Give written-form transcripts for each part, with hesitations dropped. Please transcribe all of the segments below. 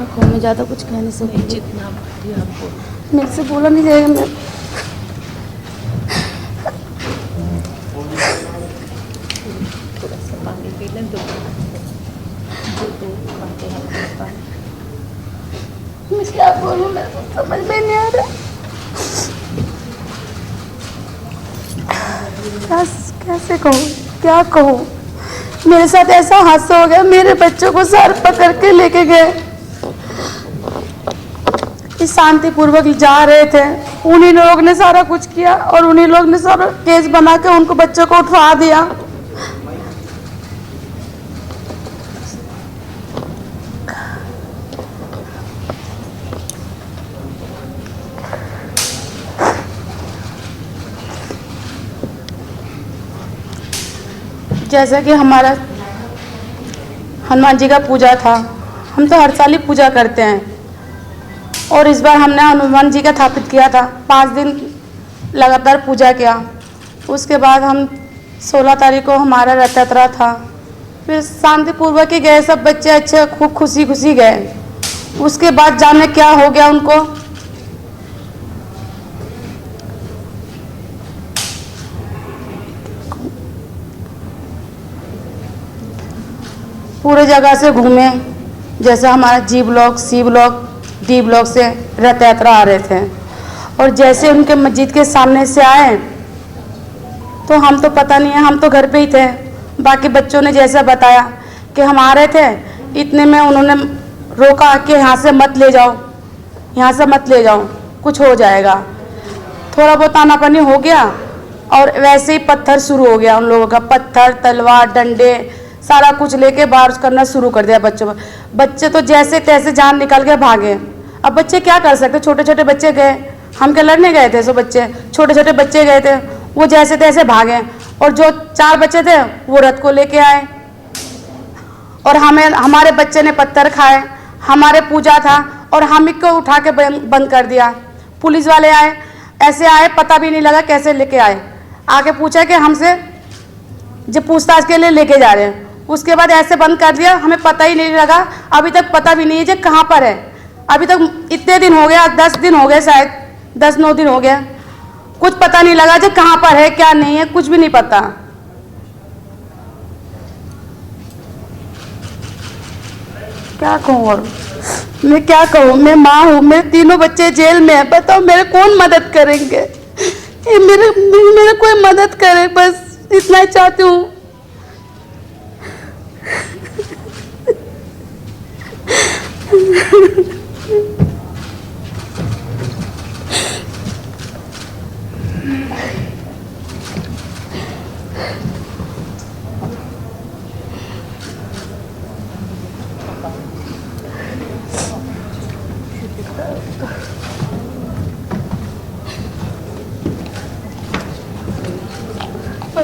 मैं ज़्यादा कुछ कह नहीं सकती, जितना आपको मेरे से बोला नहीं जाएगा। मैं थोड़ा सा पानी पी लें, दो बातें हैं। मैं क्या बोलूँ, मेरे को समझ में नहीं आ रहा। कैसे कहूँ, क्या कहूँ। मेरे साथ ऐसा हादसा हो गया, मेरे बच्चों को सर पकड़ के लेके गए, शांतिपूर्वक जा रहे थे, उन्हीं लोग ने सारा कुछ किया और उन्हीं लोग ने सारा केस बना के उनको बच्चों को उठवा दिया। जैसा कि हमारा हनुमान जी का पूजा था, हम तो हर साल ही पूजा करते हैं और इस बार हमने हनुमान जी का स्थापित किया था। 5 दिन लगातार पूजा किया। उसके बाद हम 16 तारीख को हमारा रथ यात्रा था। फिर शांतिपूर्वक ही गए, सब बच्चे अच्छे खूब खुशी खुशी गए। उसके बाद जाने क्या हो गया उनको। पूरे जगह से घूमे, जैसे हमारा G block, C block, D block से रथ यात्रा आ रहे थे और जैसे उनके मस्जिद के सामने से आए तो हम तो पता नहीं है, हम तो घर पे ही थे। बाकी बच्चों ने जैसा बताया कि हम आ रहे थे, इतने में उन्होंने रोका कि यहाँ से मत ले जाओ, यहाँ से मत ले जाओ, कुछ हो जाएगा। थोड़ा बहुत आनापानी हो गया और वैसे ही पत्थर शुरू हो गया उन लोगों का। पत्थर, तलवार, डंडे सारा कुछ लेके बार करना शुरू कर दिया बच्चों पर। बच्चे तो जैसे तैसे जान निकल के भागे। अब बच्चे क्या कर सकते, छोटे छोटे बच्चे गए, हम क्या लड़ने गए थे, सो बच्चे छोटे छोटे बच्चे गए थे, वो जैसे तैसे भागे और जो 4 बच्चे थे वो रथ को लेके आए और हमारे बच्चे ने पत्थर खाए। हमारे पूजा था और हम ही को उठा के बंद कर दिया। पुलिस वाले आए, ऐसे आए, पता भी नहीं लगा कैसे लेके आए। आके पूछा कि हमसे जब पूछताछ के लिए लेके जा रहे हैं, उसके बाद ऐसे बंद कर दिया, हमें पता ही नहीं लगा। अभी तक पता भी नहीं है जो कहाँ पर है। अभी तक इतने दिन हो गया, 10 दिन हो गए, शायद 10-9 दिन हो गया, कुछ पता नहीं लगा जो कहाँ पर है क्या नहीं है, कुछ भी नहीं पता। क्या कहूँ और मैं क्या कहूँ। मैं माँ हूँ, मेरे 3 बच्चे जेल में है, बताओ मेरे कौन मदद करेंगे। मेरे कोई मदद करे, बस इतना ही चाहती हूँ।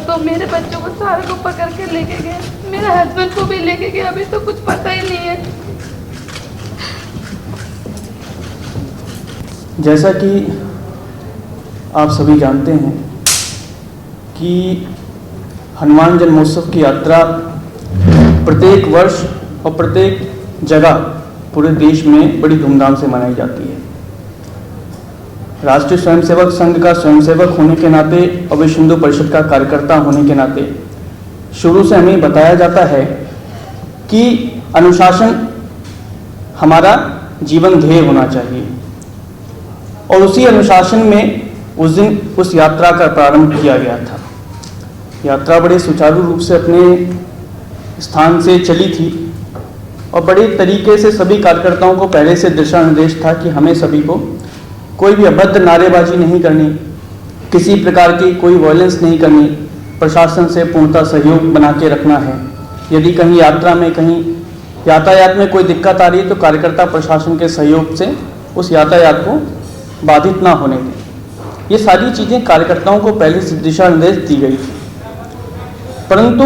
तो मेरे बच्चों को सारे को पकड़ के लेके गए, मेरे हस्बैंड को भी लेके गए, अभी तो कुछ पता ही नहीं है। जैसा कि आप सभी जानते हैं कि हनुमान जन्मोत्सव की यात्रा प्रत्येक वर्ष और प्रत्येक जगह पूरे देश में बड़ी धूमधाम से मनाई जाती है। राष्ट्रीय स्वयंसेवक संघ का स्वयंसेवक होने के नाते और विश्व हिंदू परिषद का कार्यकर्ता होने के नाते शुरू से हमें बताया जाता है कि अनुशासन हमारा जीवन ध्येय होना चाहिए और उसी अनुशासन में उस दिन उस यात्रा का प्रारंभ किया गया था। यात्रा बड़े सुचारू रूप से अपने स्थान से चली थी और बड़े तरीके से सभी कार्यकर्ताओं को पहले से दिशा निर्देश था कि हमें सभी को कोई भी अभद्र नारेबाजी नहीं करनी, किसी प्रकार की कोई वायलेंस नहीं करनी, प्रशासन से पूर्णतः सहयोग बना के रखना है। यदि कहीं यात्रा में, कहीं यातायात में कोई दिक्कत आ रही है तो कार्यकर्ता प्रशासन के सहयोग से उस यातायात को बाधित ना होने दें। ये सारी चीज़ें कार्यकर्ताओं को पहले से दिशा निर्देश दी गई थी। परंतु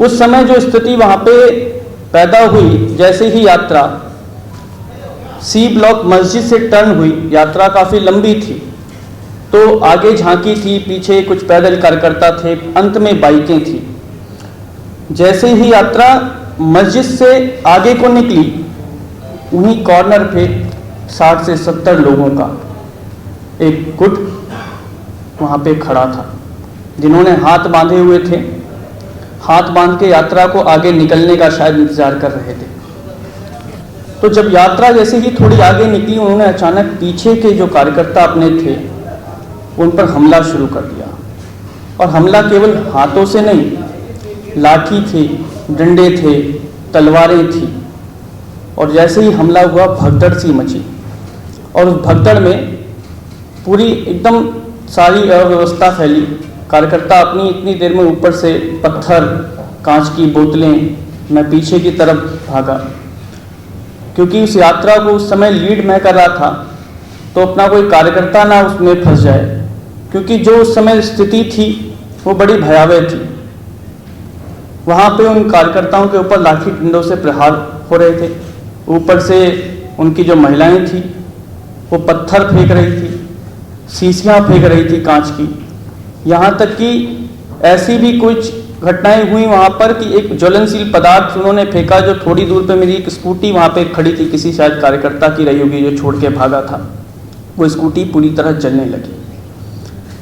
उस समय जो स्थिति वहाँ पे पैदा हुई, जैसे ही यात्रा सी ब्लॉक मस्जिद से टर्न हुई, यात्रा काफ़ी लंबी थी, तो आगे झांकी थी, पीछे कुछ पैदल कार्यकर्ता थे, अंत में बाइकें थी। जैसे ही यात्रा मस्जिद से आगे को निकली उन्हीं कॉर्नर पे 60 से 70 लोगों का एक गुट वहाँ पे खड़ा था, जिन्होंने हाथ बांधे हुए थे। हाथ बांध के यात्रा को आगे निकलने का शायद इंतजार कर रहे थे। तो जब यात्रा जैसे ही थोड़ी आगे निकली, उन्होंने अचानक पीछे के जो कार्यकर्ता अपने थे उन पर हमला शुरू कर दिया। और हमला केवल हाथों से नहीं, लाठी थे, डंडे थे, तलवारें थी। और जैसे ही हमला हुआ, भगदड़ सी मची। और उस भगदड़ में पूरी एकदम सारी अव्यवस्था फैली। कार्यकर्ता अपनी इतनी देर में ऊपर से पत्थर, कांच की बोतलें, मैं पीछे की तरफ भागा, क्योंकि उस यात्रा को उस समय लीड मैं कर रहा था, तो अपना कोई कार्यकर्ता ना उसमें फंस जाए, क्योंकि जो उस समय स्थिति थी वो बड़ी भयावह थी। वहाँ पे उन कार्यकर्ताओं के ऊपर लाठी डंडों से प्रहार हो रहे थे। ऊपर से उनकी जो महिलाएं थी वो पत्थर फेंक रही थी, शीशियाँ फेंक रही थी कांच की। यहाँ तक कि ऐसी भी कुछ घटनाएं हुई वहाँ पर कि एक ज्वलनशील पदार्थ उन्होंने फेंका, जो थोड़ी दूर पे मेरी एक स्कूटी वहाँ पे खड़ी थी, किसी शायद कार्यकर्ता की रही होगी जो छोड़ के भागा था। वो स्कूटी पूरी तरह जलने लगी।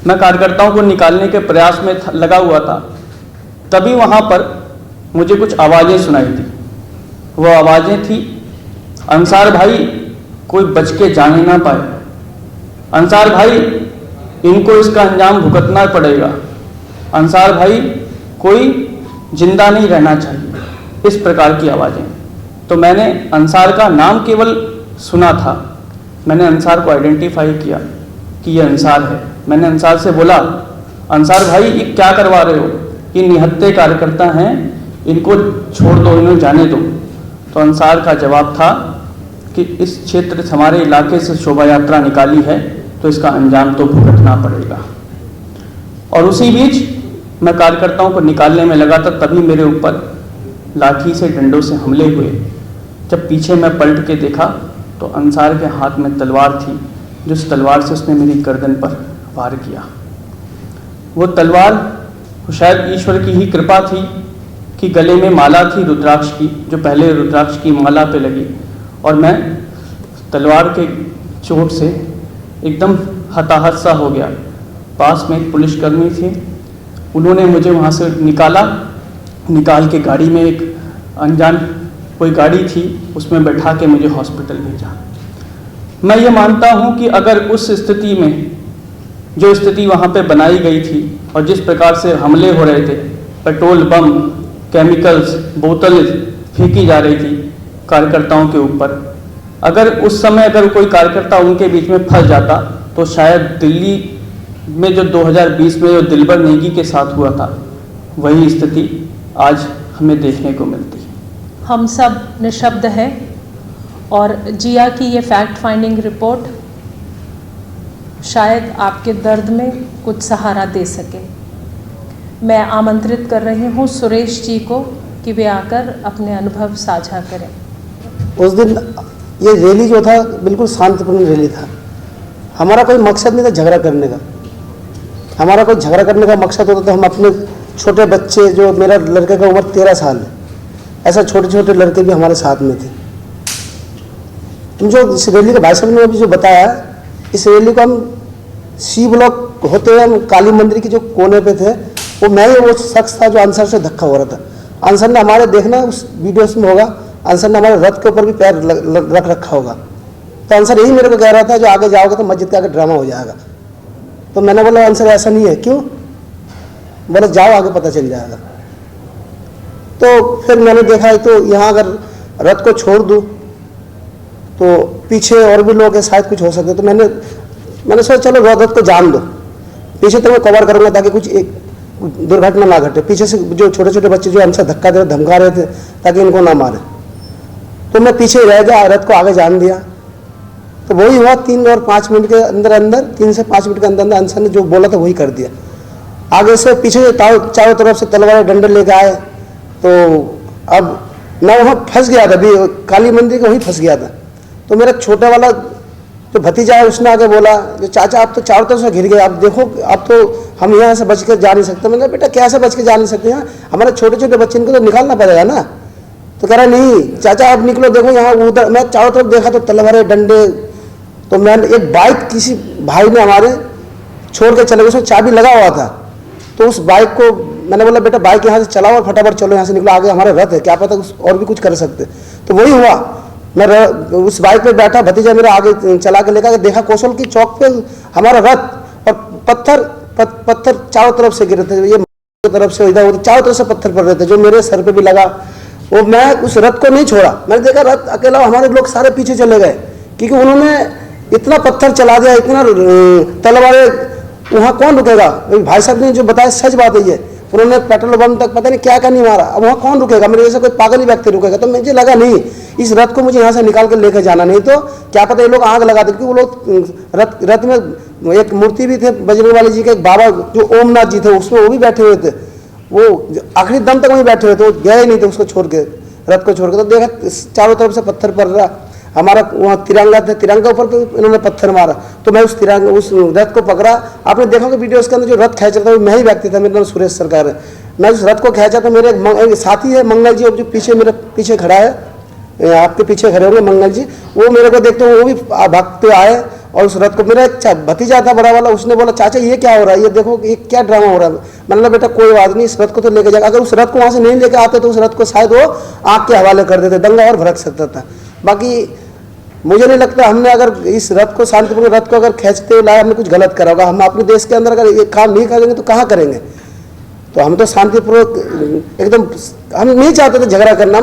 मैं कार्यकर्ताओं को निकालने के प्रयास में लगा हुआ था, तभी वहाँ पर मुझे कुछ आवाज़ें सुनाई दी। वो आवाज़ें थी, अंसार भाई कोई बच के जाने ना पाए, अंसार भाई इनको इसका अंजाम भुगतना पड़ेगा, अंसार भाई कोई जिंदा नहीं रहना चाहिए, इस प्रकार की आवाज़ें। तो मैंने अंसार का नाम केवल सुना था, मैंने अंसार को आइडेंटिफाई किया कि ये अंसार है। मैंने अंसार से बोला, अंसार भाई ये क्या करवा रहे हो, ये निहत्थे कार्यकर्ता हैं, इनको छोड़ दो, इन्हें जाने दो। तो अंसार का जवाब था कि इस क्षेत्र से, हमारे इलाके से शोभा यात्रा निकाली है तो इसका अंजाम तो भुगतना पड़ेगा। और उसी बीच मैं कार्यकर्ताओं को निकालने में लगा था, तभी मेरे ऊपर लाठी से, डंडों से हमले हुए। जब पीछे मैं पलट के देखा तो अंसार के हाथ में तलवार थी, जिस तलवार से उसने मेरी गर्दन पर वार किया। वो तलवार शायद ईश्वर की ही कृपा थी कि गले में माला थी रुद्राक्ष की, जो पहले रुद्राक्ष की माला पे लगी, और मैं तलवार के चोट से एकदम हताहत सा हो गया। पास में एक पुलिसकर्मी थे, उन्होंने मुझे वहाँ से निकाल के गाड़ी में, एक अनजान कोई गाड़ी थी उसमें बैठा के मुझे हॉस्पिटल भेजा। मैं ये मानता हूँ कि अगर उस स्थिति में, जो स्थिति वहाँ पे बनाई गई थी और जिस प्रकार से हमले हो रहे थे, पेट्रोल बम, केमिकल्स, बोतल फेंकी जा रही थी कार्यकर्ताओं के ऊपर, अगर उस समय अगर कोई कार्यकर्ता उनके बीच में फंस जाता तो शायद दिल्ली में जो 2020 में जो दिलबर नेगी के साथ हुआ था, वही स्थिति आज हमें देखने को मिलती है। हम सब निशब्द हैं और जिया की ये फैक्ट फाइंडिंग रिपोर्ट शायद आपके दर्द में कुछ सहारा दे सके। मैं आमंत्रित कर रही हूँ सुरेश जी को कि वे आकर अपने अनुभव साझा करें। उस दिन ये रैली जो था बिल्कुल शांतिपूर्ण रैली था। हमारा कोई मकसद नहीं था झगड़ा करने का। हमारा कोई झगड़ा करने का मकसद होता तो हम अपने छोटे बच्चे, जो मेरा लड़के का उम्र 13 साल है, ऐसा छोटे छोटे लड़के भी हमारे साथ में थे। जो इस रैली का भाई साहब ने अभी जो बताया, इस रैली को हम सी ब्लॉक होते हुए हम काली मंदिर की जो कोने पे थे, वो मैं ही वो शख्स था जो अंसार से धक्का हो रहा था। अंसार ने हमारे, देखना उस वीडियोस में होगा, अंसार ने हमारे रथ के ऊपर भी पैर रख रखा होगा। तो अंसार यही मेरे को कह रहा था, जो आगे जाओगे तो मस्जिद के आगे ड्रामा हो जाएगा। तो मैंने बोला अंसार ऐसा नहीं है। क्यों? बोले जाओ आगे पता चल जाएगा। तो फिर मैंने देखा तो यहाँ अगर रथ को छोड़ दूँ तो पीछे और भी लोग हैं, शायद कुछ हो सके। तो मैंने सोचा चलो रथ को जान दो, पीछे तो मैं कवर करूँगा ताकि कुछ एक दुर्घटना ना घटे। पीछे से जो छोटे छोटे बच्चे जो हमसे धक्का दे रहे, धमका रहे थे ताकि इनको ना मारे, तो मैं पीछे रह गया, रथ को आगे जान दिया। तो वही हुआ, 3 और 5 मिनट के अंदर 3 से 5 मिनट के अंदर अंसार ने जो बोला था वही कर दिया। आगे से पीछे चारों तरफ से तलवार डंडे लेके आए। तो अब मैं वहाँ फंस गया था, अभी काली मंदिर के वहीं फंस गया था। तो मेरा छोटा वाला जो भतीजा है उसने आके बोला, जो चाचा आप तो चारों तरफ से घिर गए, आप देखो अब तो हम यहाँ से बच के जा नहीं सकते। मैंने बेटा कैसे बच के जा नहीं सकते, यहाँ हमारे छोटे छोटे बच्चे, इनको तो निकालना पड़ेगा ना। तो कह रहा नहीं चाचा आप निकलो, देखो यहाँ उधर। मैं चारों तरफ देखा तो तलवारें डंडे। तो मैंने एक बाइक किसी भाई ने हमारे छोड़ के चले गए, उसमें चाबी लगा हुआ था। तो उस बाइक को मैंने बोला बेटा बाइक यहाँ से चलाओ और फटाफट चलो यहाँ से निकलो, आगे हमारे रथ है, क्या पता और भी कुछ कर सकते। तो वही हुआ, मैं उस बाइक पे बैठा, भतीजा मेरा आगे चला के लेकर देखा कोसल की चौक पे हमारा रथ, और पत्थर चारों तरफ से गिरे थे, ये तरफ से इधर उधर चारों तरफ से पत्थर पड़ रहे थे, जो मेरे सर पे भी लगा। वो मैं उस रथ को नहीं छोड़ा, मैंने देखा रथ अकेला, हमारे लोग सारे पीछे चले गए, क्योंकि उन्होंने इतना पत्थर चला दिया, इतना तलवारें, वहाँ कौन रुकेगा। भाई साहब ने जो बताया सच बात है ये, उन्होंने पेट्रोल बम तक पता नहीं क्या क्या नहीं मारा, अब वहाँ कौन रुकेगा, मेरे जैसे कोई पागल ही व्यक्ति रुकेगा। तो मुझे लगा नहीं, इस रथ को मुझे यहाँ से निकाल कर लेकर जाना, नहीं तो क्या पता ये लोग आग लगा देते, क्योंकि वो लोग रथ में एक मूर्ति भी थे बजरंगबली जी के, एक बाबा जो ओमनाथ जी थे उसमें वो भी बैठे हुए थे, वो आखिरी दम तक वहीं बैठे हुए थे, वो गए नहीं थे उसको छोड़ के, रथ को छोड़ के। तो देखा चारों तरफ से पत्थर पड़ रहा, हमारा वहाँ तिरंगा था, तिरंगा ऊपर पे इन्होंने पत्थर मारा। तो मैं उस रथ को पकड़ा, आपने देखा कि वीडियोस के अंदर जो रथ खींच रहा था वो मैं ही व्यक्ति था, मेरा नाम सुरेश सरकार है। मैं उस रथ को खींचा तो मेरे एक साथी है मंगल जी, जो पीछे मेरे पीछे खड़ा है, आपके पीछे खड़े होंगे मंगल जी, वो मेरे को देखते हुए वो भी भागते आए, और उस रथ को, मेरा एक भतीजा था बड़ा वाला, उसने बोला चाचा ये क्या हो रहा है, ये देखो ये क्या ड्रामा हो रहा है। मैंने बोला बेटा कोई बात नहीं, इस रथ को तो लेके जाएगा, अगर उस रथ को वहाँ से नहीं लेके आते तो उस रथ को शायद वो आग के हवाले कर देते, दंगा और भड़क सकता था। बाकी मुझे नहीं लगता हमने अगर इस रथ को, शांतिपूर्ण रथ को अगर खींचते हुए लाए, हमने कुछ गलत करा होगा। हम अपने देश के अंदर अगर ये काम नहीं करेंगे तो कहाँ करेंगे। तो हम तो शांतिपूर्वक एकदम, हम नहीं चाहते थे झगड़ा करना,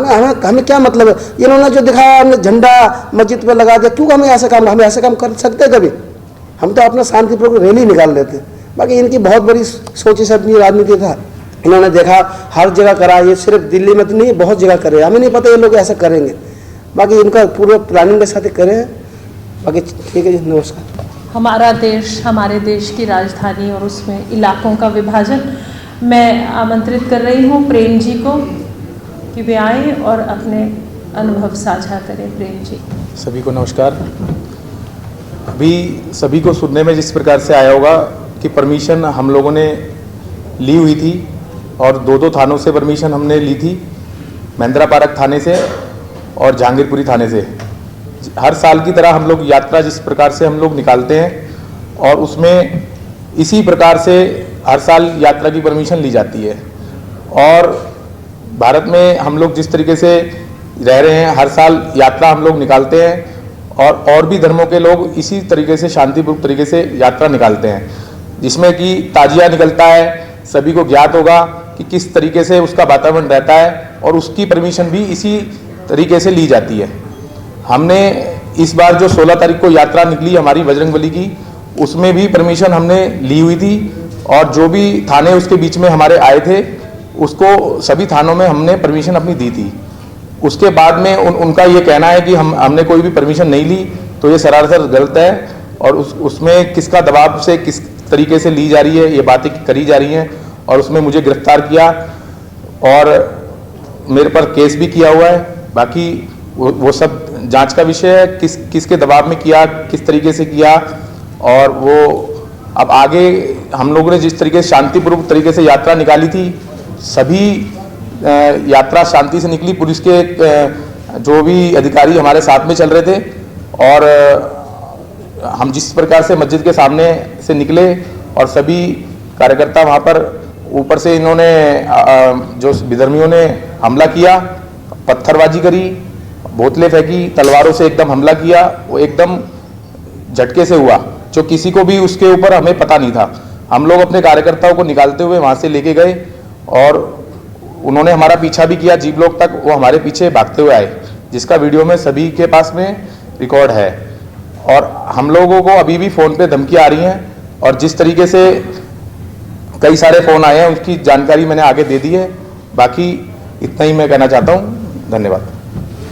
हमें क्या मतलब है, इन्होंने जो दिखाया, हमने झंडा मस्जिद पे लगा दिया, क्यों हम ऐसे काम कर सकते कभी। हम तो अपना शांतिपूर्वक रैली निकाल लेते। बाकी इनकी बहुत बड़ी सोची सपनी राजनीति था, इन्होंने देखा हर जगह करा, ये सिर्फ दिल्ली में तो नहीं बहुत जगह करे, हमें नहीं पता ये लोग ऐसा करेंगे। बाकी इनका पूरा प्लानिंग के साथ करें। बाकी ठीक है जी, नमस्कार। हमारा देश, हमारे देश की राजधानी और उसमें इलाकों का विभाजन, मैं आमंत्रित कर रही हूँ प्रेम जी को कि वे आएँ और अपने अनुभव साझा करें। प्रेम जी। सभी को नमस्कार। अभी सभी को सुनने में जिस प्रकार से आया होगा कि परमिशन हम लोगों ने ली हुई थी, और दो थानों से परमिशन हमने ली थी, महेंद्रा पार्क थाने से और जहांगीरपुरी थाने से। हर साल की तरह हम लोग यात्रा जिस प्रकार से हम लोग निकालते हैं, और उसमें इसी प्रकार से हर साल यात्रा की परमिशन ली जाती है। और भारत में हम लोग जिस तरीके से रह रहे हैं, हर साल यात्रा हम लोग निकालते हैं, और भी धर्मों के लोग इसी तरीके से शांतिपूर्ण तरीके से यात्रा निकालते हैं, जिसमें कि ताजिया निकलता है। सभी को ज्ञात होगा कि किस तरीके से उसका वातावरण रहता है, और उसकी परमिशन भी इसी तरीके से ली जाती है। हमने इस बार जो 16 तारीख को यात्रा निकली हमारी बजरंगबली की, उसमें भी परमिशन हमने ली हुई थी, और जो भी थाने उसके बीच में हमारे आए थे उसको सभी थानों में हमने परमिशन अपनी दी थी। उसके बाद में उनका ये कहना है कि हमने कोई भी परमिशन नहीं ली, तो ये सरासर गलत है, और उसमें किसका दबाव से किस तरीके से ली जा रही है, ये बातें करी जा रही हैं। और उसमें मुझे गिरफ्तार किया और मेरे पर केस भी किया हुआ है। बाकी वो सब जांच का विषय है, किसके दबाव में किया, किस तरीके से किया, और वो अब आगे हम लोगों ने जिस तरीके से शांतिपूर्वक तरीके से यात्रा निकाली थी, सभी यात्रा शांति से निकली। पुलिस के जो भी अधिकारी हमारे साथ में चल रहे थे, और हम जिस प्रकार से मस्जिद के सामने से निकले, और सभी कार्यकर्ता वहाँ पर ऊपर से इन्होंने जो विधर्मियों ने हमला किया, पत्थरबाजी करी, बोतलें फेंकी, तलवारों से एकदम हमला किया, वो एकदम झटके से हुआ, जो किसी को भी उसके ऊपर हमें पता नहीं था। हम लोग अपने कार्यकर्ताओं को निकालते हुए वहाँ से लेके गए, और उन्होंने हमारा पीछा भी किया, जी ब्लॉक तक वो हमारे पीछे भागते हुए आए, जिसका वीडियो में सभी के पास में रिकॉर्ड है। और हम लोगों को अभी भी फ़ोन पे धमकी आ रही हैं, और जिस तरीके से कई सारे फ़ोन आए हैं उसकी जानकारी मैंने आगे दे दी है। बाकी इतना ही मैं कहना चाहता हूँ। धन्यवाद।